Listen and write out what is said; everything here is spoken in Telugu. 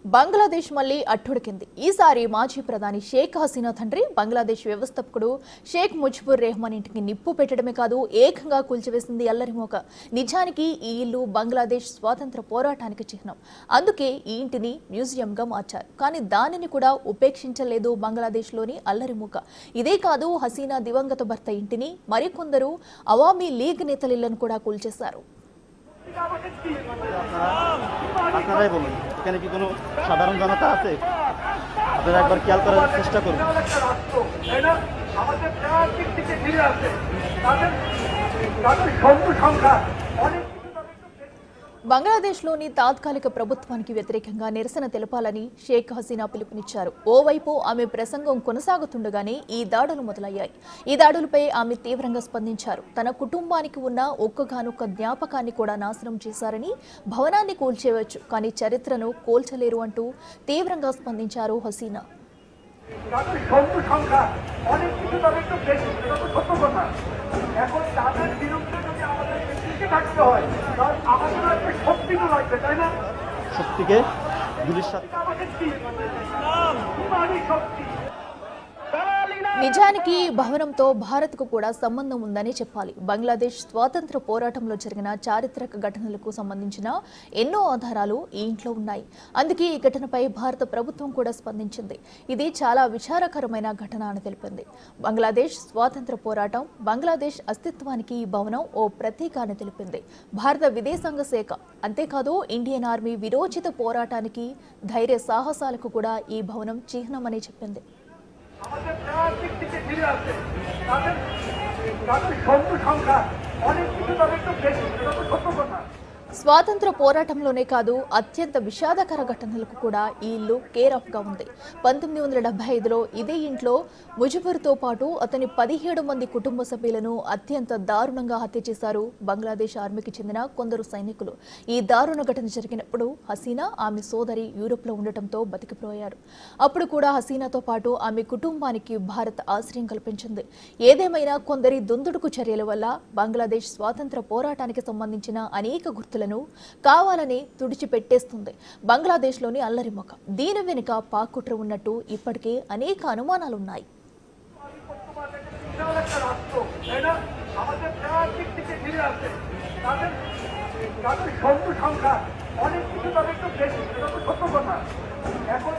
బంగ్లాదేశ్ మళ్లీ అట్టుడికింది. ఈసారి మాజీ ప్రధాని షేక్ హసీనా తండ్రి బంగ్లాదేశ్ వ్యవస్థాపకుడు షేక్ ముజిబుర్ రెహమాన్ ఇంటికి నిప్పు పెట్టడమే కాదు, ఏకంగా కూల్చివేసింది అల్లరిమోక. నిజానికి ఈ ఇల్లు బంగ్లాదేశ్ స్వాతంత్ర పోరాటానికి చిహ్నం. అందుకే ఈ ఇంటిని మ్యూజియంగా మార్చారు. కానీ దానిని కూడా ఉపేక్షించలేదు బంగ్లాదేశ్లోని అల్లరిమోక. ఇదే కాదు, హసీనా దివంగత భర్త ఇంటిని, మరికొందరు అవామీ లీగ్ నేతల ఇళ్లను కూడా కూల్చేశారు. আপনারাই বলুন, এখানে কি কোনো সাধারণ জনতা আছে? আপনারা একবার খেয়াল করার চেষ্টা করুন। బంగ్లాదేశ్లోని తాత్కాలిక ప్రభుత్వానికి వ్యతిరేకంగా నిరసన తెలపాలని షేక్ హసీనా పిలుపునిచ్చారు. ఓవైపు ఆమె ప్రసంగం కొనసాగుతుండగానే ఈ దాడులు మొదలయ్యాయి. ఈ దాడులపై ఆమె తీవ్రంగా స్పందించారు. తన కుటుంబానికి ఉన్న ఒక్కగానొక్క జ్ఞాపకాన్ని కూడా నాశనం చేశారని, భవనాన్ని కూల్చేయవచ్చు కానీ చరిత్రను కోల్చలేరు అంటూ తీవ్రంగా స్పందించారు హసీనా. শক্তিকে গুলির সাথে నిజానికి భవనంతో భారత్కు కూడా సంబంధం ఉందని చెప్పాలి. బంగ్లాదేశ్ స్వాతంత్ర పోరాటంలో జరిగిన చారిత్రక ఘటనలకు సంబంధించిన ఎన్నో ఆధారాలు ఈ ఇంట్లో ఉన్నాయి. అందుకే ఈ ఘటనపై భారత ప్రభుత్వం కూడా స్పందించింది. ఇది చాలా విచారకరమైన ఘటన అని తెలిపింది. బంగ్లాదేశ్ స్వాతంత్ర పోరాటం, బంగ్లాదేశ్ అస్తిత్వానికి ఈ భవనం ఓ ప్రతీక అని తెలిపింది. భారత విదేశాంగ శాఖ అంతేకాదు, ఇండియన్ ఆర్మీ విరోచిత పోరాటానికి, ధైర్య సాహసాలకు కూడా ఈ భవనం చిహ్నమని చెప్పింది. స్వాతంత్ర పోరాటంలోనే కాదు, అత్యంత విషాదకర ఘటనలకు కూడా ఈ ఇల్లు కేర్ ఆఫ్ గా ఉంది. 1975లో ఇదే ఇంట్లో ముజిబుర్తో పాటు అతని 17 మంది కుటుంబ సభ్యులను అత్యంత దారుణంగా హత్య చేశారు బంగ్లాదేశ్ ఆర్మీకి చెందిన కొందరు సైనికులు. ఈ దారుణ ఘటన జరిగినప్పుడు హసీనా, ఆమె సోదరి యూరోప్లో ఉండటంతో బతికిపోయారు. అప్పుడు కూడా హసీనాతో పాటు ఆమె కుటుంబానికి భారత్ ఆశ్రయం కల్పించింది. ఏదేమైనా కొందరి దుందుడుకు చర్యల వల్ల బంగ్లాదేశ్ స్వాతంత్ర పోరాటానికి సంబంధించిన అనేక గుర్తులను కావాలని తుడిచిపెట్టేస్తుంది బంగ్లాదేశ్లోని అల్లరిమొక. దీని వెనుక పాక్ కుట్ర ఉన్నట్టు ఇప్పటికే అనేక అనుమానాలున్నాయి. সংখ্যা অনেক কিছু তবে একটু বেশি, সত্য কথা। এখন